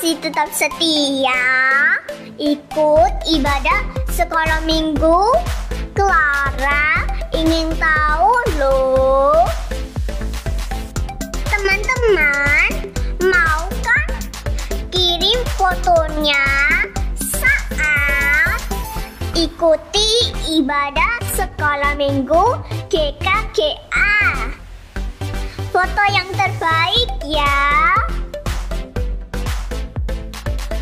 masih tetap setia ikut ibadah sekolah minggu? Clara ingin tahu loh. Teman-teman, mau kan kirim fotonya saat ikuti ibadah sekolah minggu GKGA. Foto yang terbaik ya.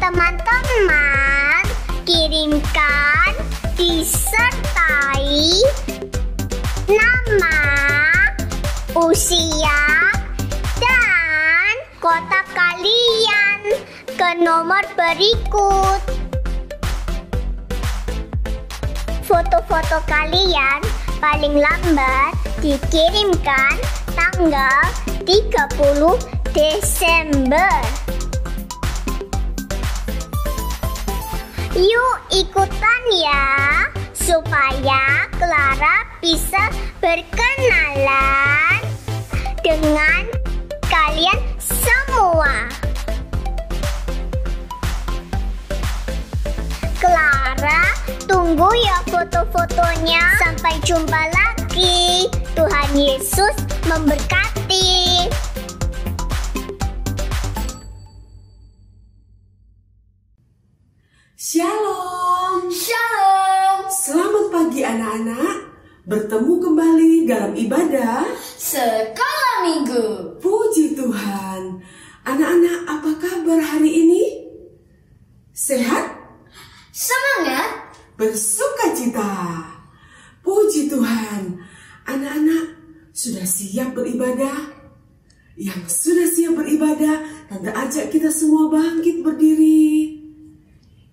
Teman-teman, kirimkan disertai nama, usia, dan kota kalian ke nomor berikut. Foto-foto kalian paling lambat dikirimkan tanggal 30 Desember. Yuk ikutan ya, supaya Clara bisa berkenalan dengan kalian semua. Clara tunggu ya foto-fotonya. Sampai jumpa lagi. Tuhan Yesus memberkati. Shalom. Shalom. Selamat pagi anak-anak. Bertemu kembali dalam ibadah Sekolah Minggu. Puji Tuhan. Anak-anak, apa kabar hari ini? Sehat? Semangat. Bersukacita. Puji Tuhan. Anak-anak sudah siap beribadah? Yang sudah siap beribadah, Tante ajak kita semua bangkit berdiri.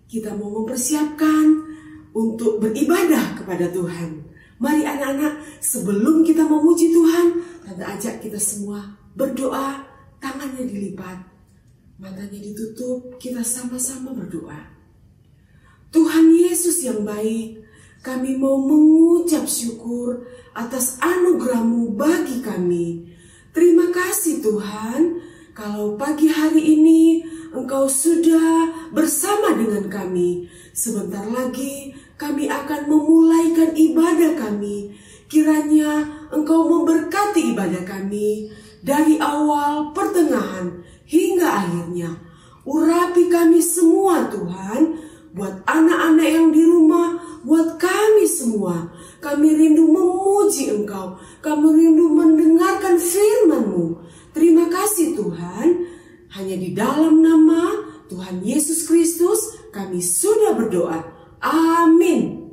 Kita mau mempersiapkan untuk beribadah kepada Tuhan. Mari anak-anak, sebelum kita memuji Tuhan, Tante ajak kita semua berdoa, tangannya dilipat, matanya ditutup, kita sama-sama berdoa. Tuhan Yesus yang baik, kami mau mengucap syukur atas anugerah-Mu bagi kami. Terima kasih Tuhan, kalau pagi hari ini Engkau sudah bersama dengan kami. Sebentar lagi kami akan memulaikan ibadah kami. Kiranya Engkau memberkati ibadah kami dari awal, pertengahan, hingga akhirnya. Urapi kami semua Tuhan, buat anak-anak yang di rumah, buat kami semua. Kami rindu memuji Engkau, kami rindu mendengarkan firman-Mu. Terima kasih Tuhan. Hanya di dalam nama Tuhan Yesus Kristus kami sudah berdoa. Amin.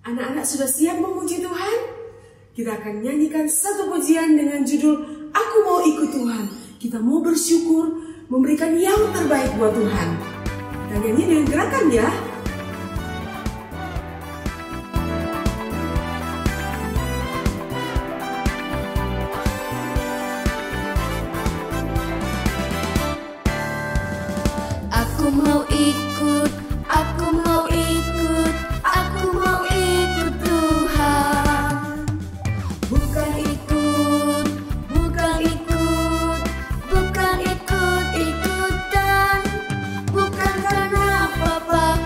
Anak-anak sudah siap memuji Tuhan? Kita akan nyanyikan satu pujian dengan judul Aku Mau Ikut Tuhan. Kita mau bersyukur, memberikan yang terbaik buat Tuhan. Kita nyanyi dengan gerakan ya. Aku mau ikut, aku mau ikut, aku mau ikut Tuhan. Bukan ikut, bukan ikut, bukan ikut-ikutan. Bukan karena apa-apa,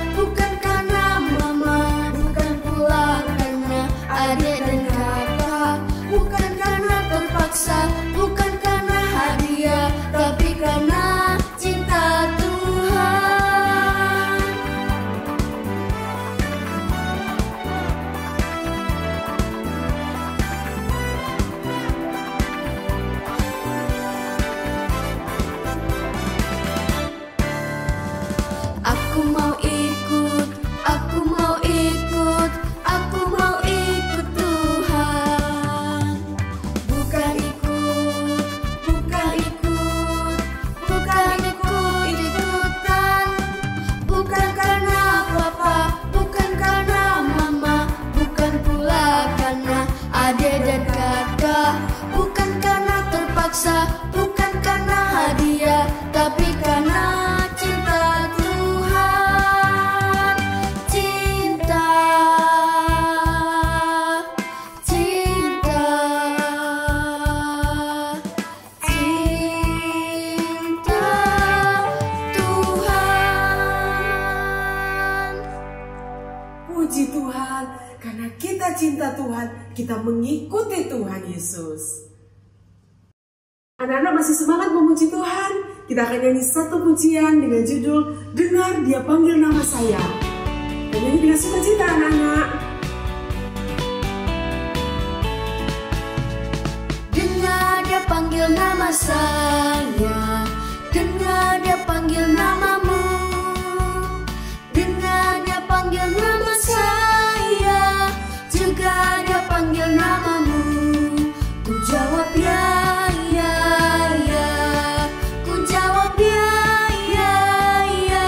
kita mengikuti Tuhan Yesus. Anak-anak masih semangat memuji Tuhan? Kita akan nyanyi satu pujian dengan judul Dengar Dia Panggil Nama Saya. Dan nyanyi dengan sukacita anak-anak. Dengar Dia panggil nama saya, dengar Dia panggil namamu, dengar Dia panggil nama saya, juga Dia panggil namamu. Ku jawab ya, ya, ya. Ku jawab ya, ya, ya.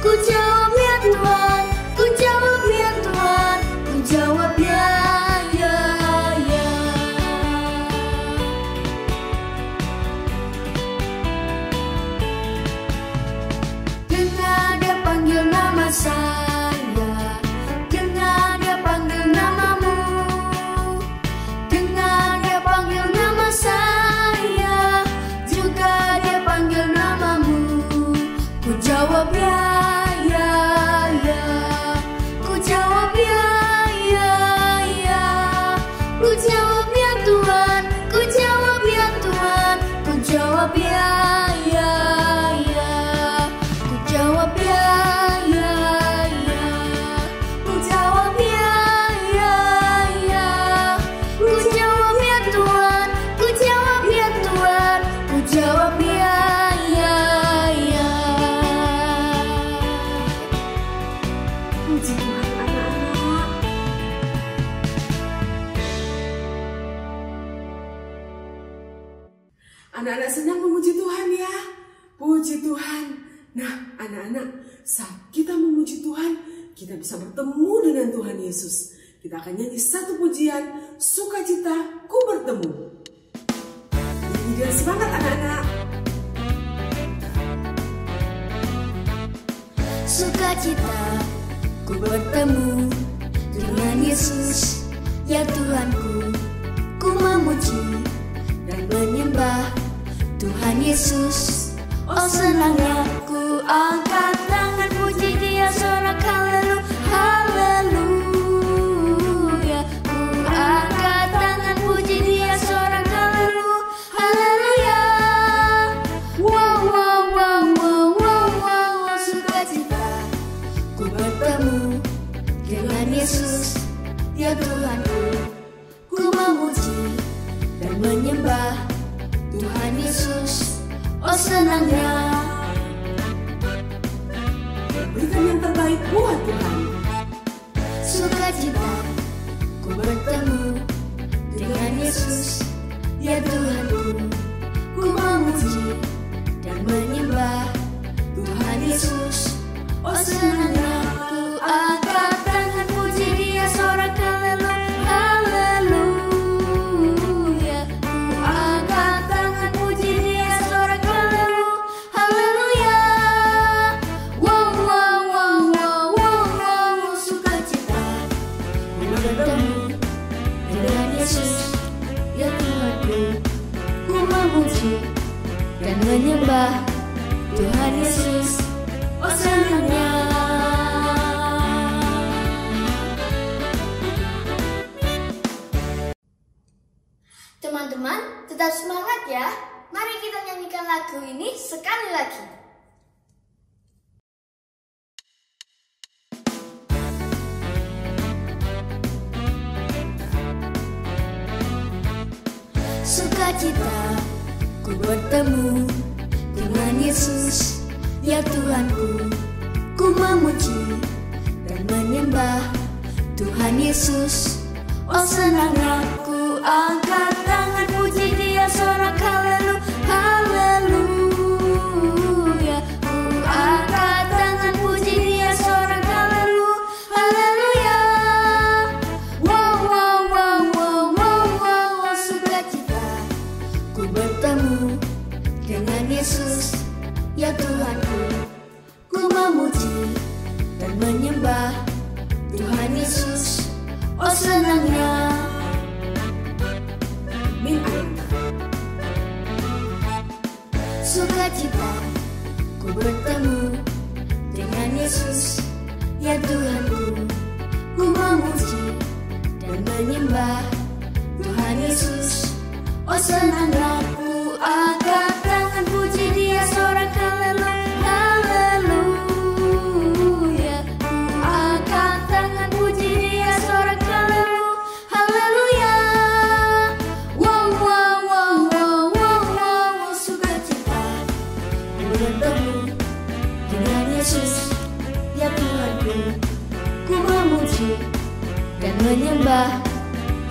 Ku jawab ya Tuhan, ku jawab ya Tuhan, ku jawab ya, ya, ya. Dengar Dia panggil nama saya, dengar Dia panggil namamu, dengar Dia panggil nama saya, juga Dia panggil namamu. Ku jawab ya, ya, ya. Ku jawab ya, ya, ya. Ku jawab ya Tuhan, ku jawab ya Tuhan, ku jawab ya, ya, ya. Ku jawab ya, ya, ya. Ku jawab ya, ya, ya. Ku jawab ya Tuhan, ku jawab ya Tuhan, ku jawab ya, ya, ya. Puji Tuhan anak-anak. Anak-anak senang memuji Tuhan ya. Puji Tuhan. Nah anak-anak, saat kita memuji Tuhan, kita bisa bertemu dengan Tuhan Yesus. Kita akan nyanyi satu pujian, sukacita ku bertemu. Nyanyi dengan semangat anak-anak. Sukacita ku bertemu dengan Yesus, ya Tuhanku. Ku memuji dan menyembah Tuhan Yesus. Oh senangnya ku angkat tangan puji Dia, sorak haleluya, haleluya. Ku angkat tangan puji Dia, sorak haleluya, haleluya. Wow, wow, wow, wow, wow, wow. Sukacita ku bertemu dengan Yesus, ya Tuhanku. Ku memuji dan menyembah Tuhan Yesus. Oh senangnya Berikan yang terbaik buat Tuhan. sukacita ku bertemu dengan Yesus, ya Tuhanku. Ku memuji dan menyembah Tuhan Yesus. Oh senangnya ku angkat tangan puji Dia, sorak haleluya, haleluya. Ku angkat tangan puji Dia, sorak haleluya, haleluya. Wow, wow, wow, wow, wow, wow. Sukacita ku bertemu dengan Yesus, ya Tuhanku. Ku memuji dan menyembah Tuhan Yesus. Oh senangnya. Teman-teman, tetap semangat ya. Mari kita nyanyikan lagu ini sekali lagi. Sukacita ku bertemu dengan Yesus, ya Tuhanku. Ku memuji dan menyembah Tuhan Yesus. Oh senangnya ku angkat tangan puji Dia, sorak haleluya, haleluya. Ku angkat tangan puji Dia, sorak haleluya, haleluya. Wow, wow, wow, wow, wow, wow. Sukacita ku bertemu dengan Yesus, ya Tuhanku. Ku memuji dan menyembah Tuhan Yesus. Oh senangnya. Amin anak-anak. Sukacita ku bertemu dengan Yesus, ya Tuhanku. Ku memuji dan dan menyembah Tuhan Yesus. Oh senangnya ku angkat tangan puji Dia, sorak haleluya. Ku angkat tangan puji Dia, sorak haleluya. Wow wow wow wow wow wow, sukacita bertemu dengan Yesus, ya Tuhanku. Ku memuji dan menyembah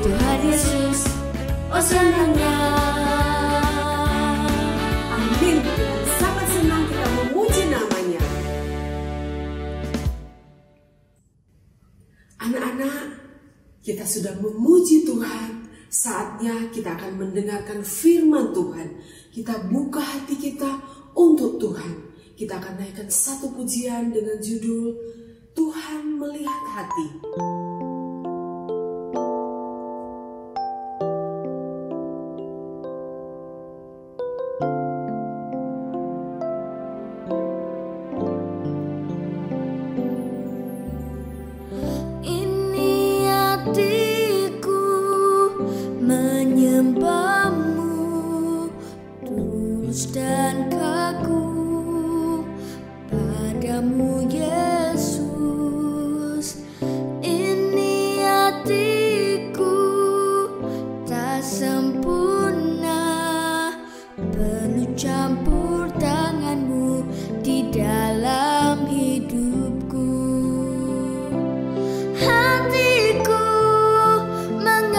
Tuhan Yesus. Oh senangnya. Amin. Sangat senang kita memuji namanya. Anak-anak, kita sudah memuji Tuhan. Saatnya kita akan mendengarkan firman Tuhan. Kita buka hati kita untuk Tuhan. Kita akan naikkan satu pujian dengan judul Tuhan Melihat Hati. Dan kagum padamu Yesus. Ini hatiku tak sempurna, penuh campur tanganmu di dalam hidupku. Hatiku mengasihimu,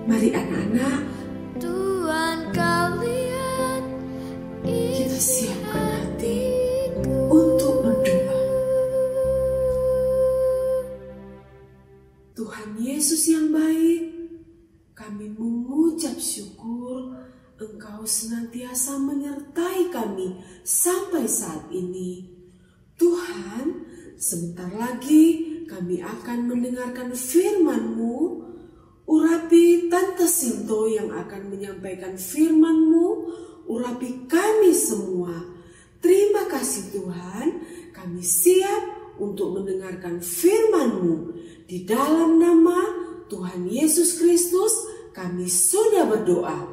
Mari anak-anak, kita siapkan hati untuk berdoa. Tuhan Yesus yang baik, kami mengucap syukur Engkau senantiasa menyertai kami sampai saat ini. Tuhan, sebentar lagi kami akan mendengarkan firman-Mu. Urapi Tante Sinto yang akan menyampaikan firman-Mu, urapi kami semua. Terima kasih Tuhan, kami siap untuk mendengarkan firman-Mu. Di dalam nama Tuhan Yesus Kristus kami sudah berdoa.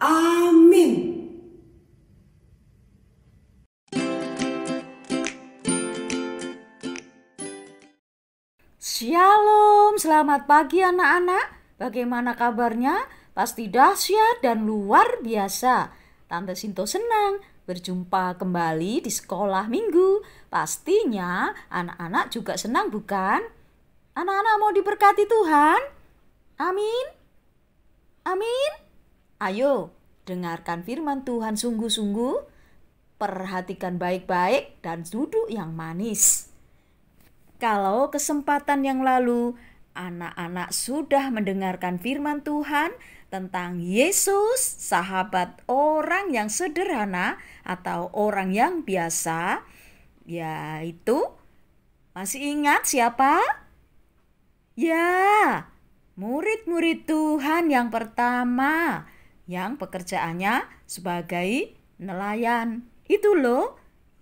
Amin. Shalom. selamat pagi anak-anak. Bagaimana kabarnya? Pasti dahsyat dan luar biasa. Tante Sinto senang berjumpa kembali di sekolah minggu. Pastinya anak-anak juga senang, bukan? Anak-anak mau diberkati Tuhan? Amin. Amin. Ayo, dengarkan firman Tuhan sungguh-sungguh. Perhatikan baik-baik dan duduk yang manis. Kalau kesempatan yang lalu anak-anak sudah mendengarkan firman Tuhan tentang Yesus, sahabat orang yang sederhana atau orang yang biasa, yaitu masih ingat siapa? Ya, murid-murid Tuhan yang pertama yang pekerjaannya sebagai nelayan. Itu loh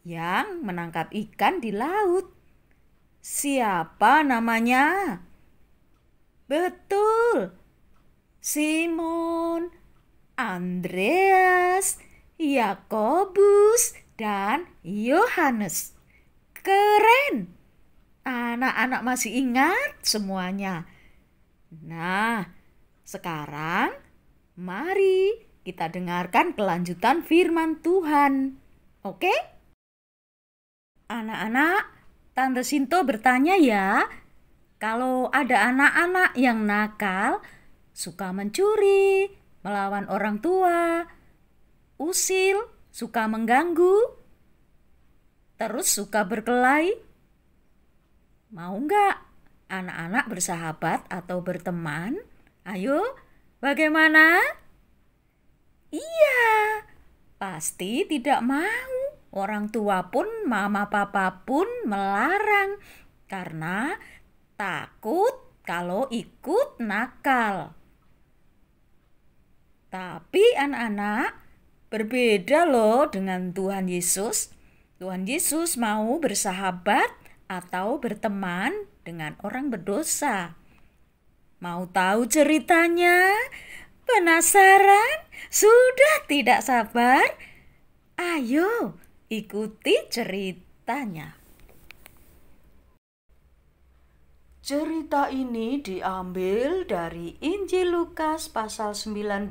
yang menangkap ikan di laut. Siapa namanya? Betul, Simon, Andreas, Yakobus, dan Yohanes. Keren! Anak-anak masih ingat semuanya. Nah, sekarang mari kita dengarkan kelanjutan firman Tuhan. Oke? Anak-anak, Tante Sinto bertanya ya, kalau ada anak-anak yang nakal, suka mencuri, melawan orang tua, usil, suka mengganggu, terus suka berkelahi, mau nggak anak-anak bersahabat atau berteman? Ayo, bagaimana? Iya, pasti tidak mau. Orang tua pun, mama papa pun melarang karena takut kalau ikut nakal. Tapi anak-anak, berbeda loh dengan Tuhan Yesus. Tuhan Yesus mau bersahabat atau berteman dengan orang berdosa. Mau tahu ceritanya? Penasaran? Sudah tidak sabar? Ayo, ikuti ceritanya. Cerita ini diambil dari Injil Lukas pasal 19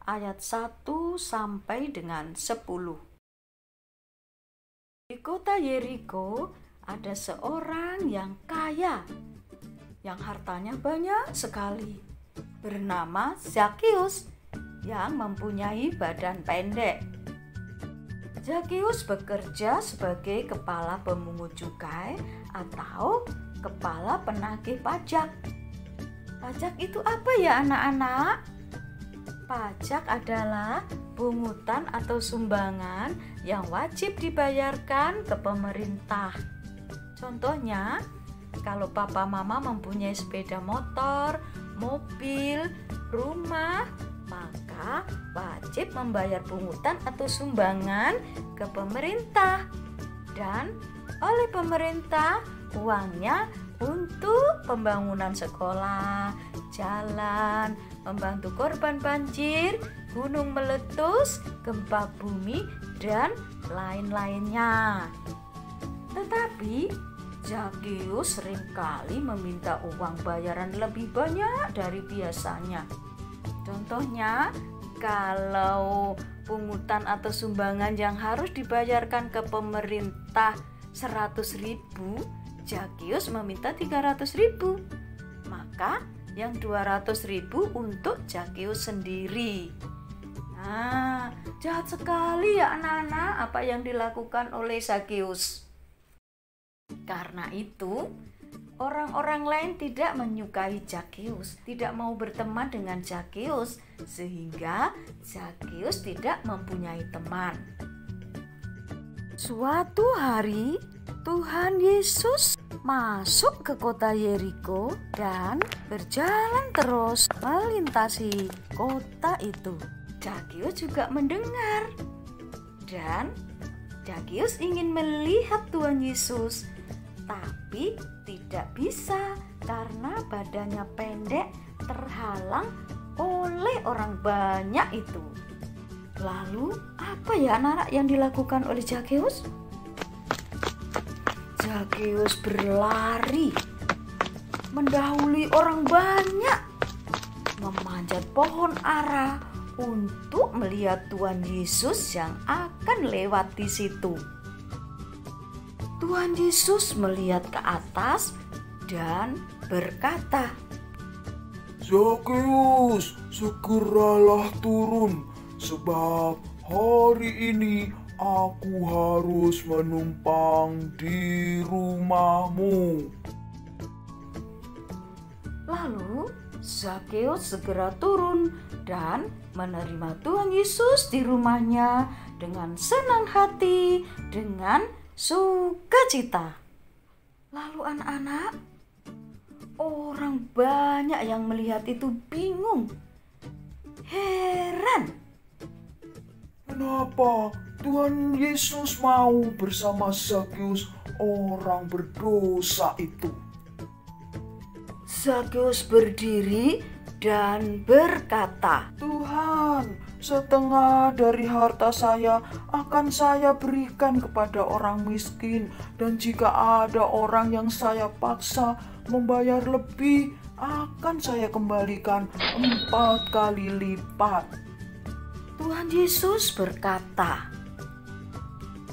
ayat 1 sampai dengan 10. Di kota Yeriko ada seorang yang kaya, yang hartanya banyak sekali, bernama Zakius, yang mempunyai badan pendek. Zakius bekerja sebagai kepala pemungut cukai atau kepala penagih pajak. Pajak itu apa ya anak-anak? Pajak adalah pungutan atau sumbangan yang wajib dibayarkan ke pemerintah. Contohnya, kalau papa mama mempunyai sepeda motor, mobil, rumah, maka wajib membayar pungutan atau sumbangan ke pemerintah. Dan oleh pemerintah uangnya untuk pembangunan sekolah, jalan, membantu korban banjir, gunung meletus, gempa bumi, dan lain-lainnya. Tetapi Zakius seringkali meminta uang bayaran lebih banyak dari biasanya. Contohnya, kalau pungutan atau sumbangan yang harus dibayarkan ke pemerintah 100.000, Zakius meminta 300.000. Maka yang 200.000 untuk Zakius sendiri. Nah, jahat sekali ya anak-anak apa yang dilakukan oleh Zakius. Karena itu, orang-orang lain tidak menyukai Zakius, tidak mau berteman dengan Zakius, sehingga Zakius tidak mempunyai teman. Suatu hari, Tuhan Yesus masuk ke kota Yeriko dan berjalan terus melintasi kota itu. Zakius juga mendengar, dan Zakius ingin melihat Tuhan Yesus, tapi tidak bisa karena badannya pendek, terhalang oleh orang banyak itu. Lalu apa ya anak-anak yang dilakukan oleh Zakius? Zakius berlari mendahului orang banyak memanjat pohon ara untuk melihat Tuhan Yesus yang akan lewat di situ. Tuhan Yesus melihat ke atas dan berkata, "Zakheus, segeralah turun, sebab hari ini aku harus menumpang di rumahmu." Lalu Zakheus segera turun dan menerima Tuhan Yesus di rumahnya dengan senang hati, dengan sukacita. Lalu anak-anak, orang banyak yang melihat itu bingung, heran. Kenapa Tuhan Yesus mau bersama Zakheus, orang berdosa itu? Zakheus berdiri dan berkata, "Tuhan, setengah dari harta saya akan saya berikan kepada orang miskin, dan jika ada orang yang saya paksa membayar lebih, akan saya kembalikan 4 kali lipat." Tuhan Yesus berkata,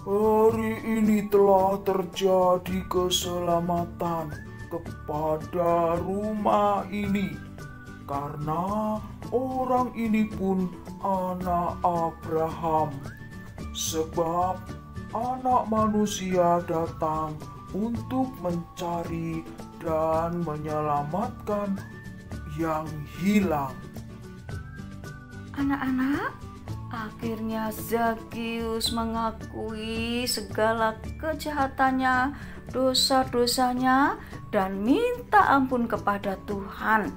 "Hari ini telah terjadi keselamatan kepada rumah ini, karena orang ini pun anak Abraham. Sebab Anak Manusia datang untuk mencari dan menyelamatkan yang hilang." Anak-anak, akhirnya Zakheus mengakui segala kejahatannya, dosa-dosanya, dan minta ampun kepada Tuhan.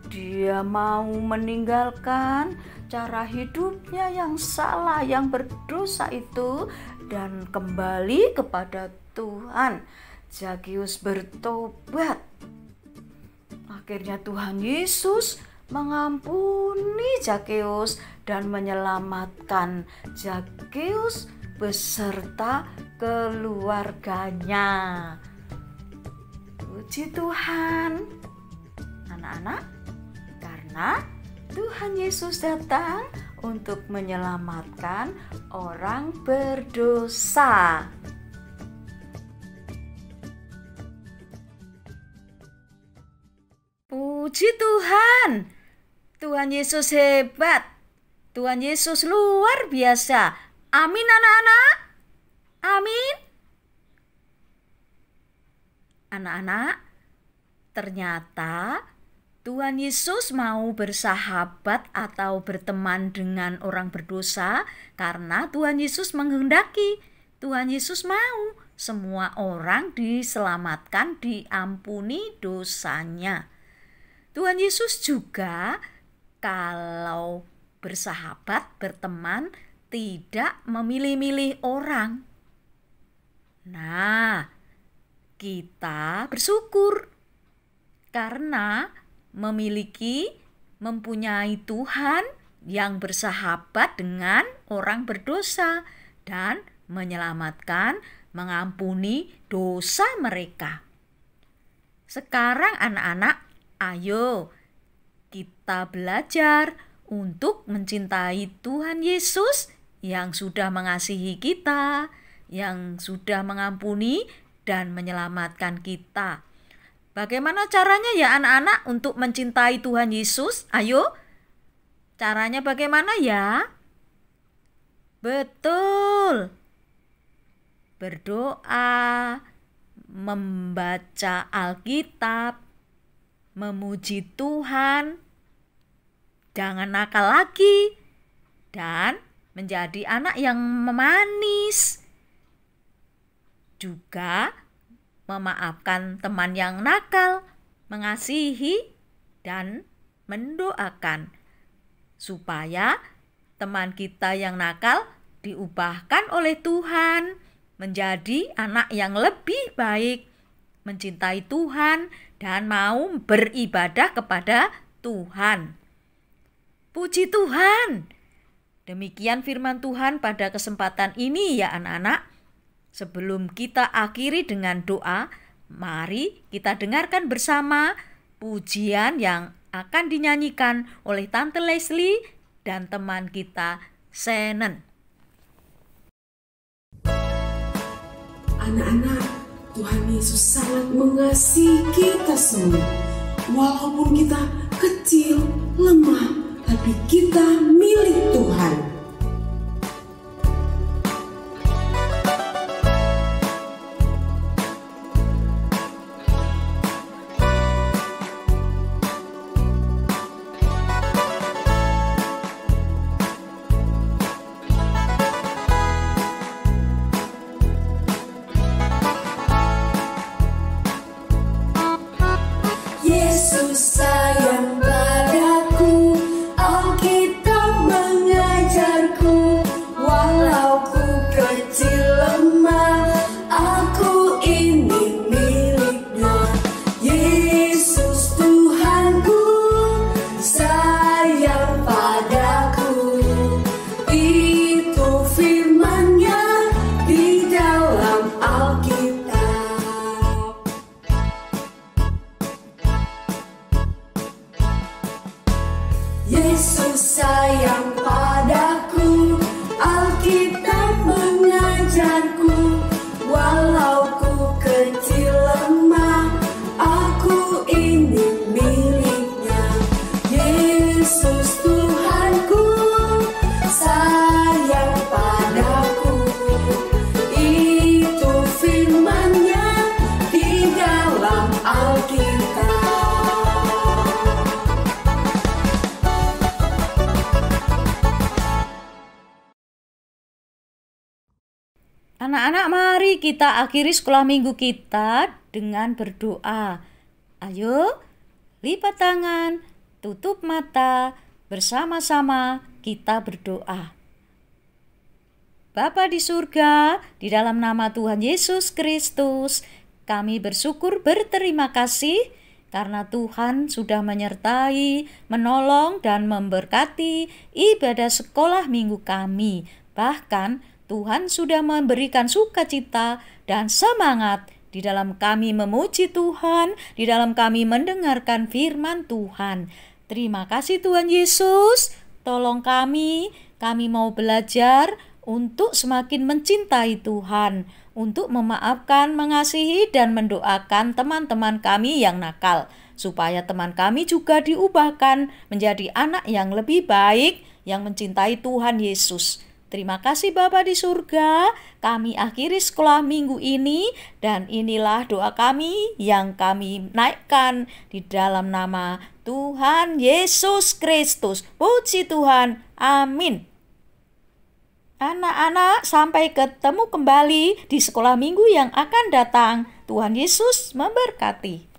Dia mau meninggalkan cara hidupnya yang salah, yang berdosa itu, dan kembali kepada Tuhan. Zakheus bertobat. Akhirnya Tuhan Yesus mengampuni Zakheus dan menyelamatkan Zakheus beserta keluarganya. Puji Tuhan, anak-anak, karena Tuhan Yesus datang untuk menyelamatkan orang berdosa. Puji Tuhan, Tuhan Yesus hebat, Tuhan Yesus luar biasa. Amin anak-anak, amin. Anak-anak, ternyata Tuhan Yesus mau bersahabat atau berteman dengan orang berdosa karena Tuhan Yesus menghendaki. Tuhan Yesus mau semua orang diselamatkan, diampuni dosanya. Tuhan Yesus juga kalau bersahabat, berteman, tidak memilih-milih orang. Nah, kita bersyukur karena mempunyai Tuhan yang bersahabat dengan orang berdosa dan menyelamatkan, mengampuni dosa mereka. Sekarang anak-anak, ayo kita belajar untuk mencintai Tuhan Yesus yang sudah mengasihi kita, yang sudah mengampuni dan menyelamatkan kita. Bagaimana caranya ya anak-anak untuk mencintai Tuhan Yesus? Ayo, caranya bagaimana ya? Betul. Berdoa, membaca Alkitab, memuji Tuhan, jangan nakal lagi, dan menjadi anak yang manis. Juga memaafkan teman yang nakal, mengasihi, dan mendoakan supaya teman kita yang nakal diubahkan oleh Tuhan menjadi anak yang lebih baik, mencintai Tuhan, dan mau beribadah kepada Tuhan. Puji Tuhan! Demikian firman Tuhan pada kesempatan ini ya anak-anak. Sebelum kita akhiri dengan doa, Mari kita dengarkan bersama pujian yang akan dinyanyikan oleh Tante Leslie dan teman kita Senen. Anak-anak, Tuhan Yesus sangat mengasihi kita semua. Walaupun kita kecil, lemah, tapi kita milik Tuhan. Yesus sayang padaku, Alkitab mengajarku, walau ku kecil lemah, aku ini miliknya. Yesus Tuhanku sayang padaku, itu firman-Nya di dalam Alkitab. Yesus sayang padaku, Alkitab mengajarku, walau ku kecil lemah, aku ini miliknya. Yesus Tuhanku sayang padaku, itu firman-Nya di dalam Alkitab. Anak-anak, mari kita akhiri sekolah minggu kita dengan berdoa. Ayo, lipat tangan, tutup mata, bersama-sama kita berdoa. Bapa di surga, di dalam nama Tuhan Yesus Kristus, kami bersyukur berterima kasih karena Tuhan sudah menyertai, menolong, dan memberkati ibadah sekolah minggu kami. Bahkan Tuhan sudah memberikan sukacita dan semangat di dalam kami memuji Tuhan, di dalam kami mendengarkan firman Tuhan. Terima kasih Tuhan Yesus, tolong kami mau belajar untuk semakin mencintai Tuhan, untuk memaafkan, mengasihi, dan mendoakan teman-teman kami yang nakal, supaya teman kami juga diubahkan menjadi anak yang lebih baik, yang mencintai Tuhan Yesus. Terima kasih Bapa di surga, kami akhiri sekolah minggu ini dan inilah doa kami yang kami naikkan di dalam nama Tuhan Yesus Kristus. Puji Tuhan, amin. Anak-anak, sampai ketemu kembali di sekolah minggu yang akan datang. Tuhan Yesus memberkati.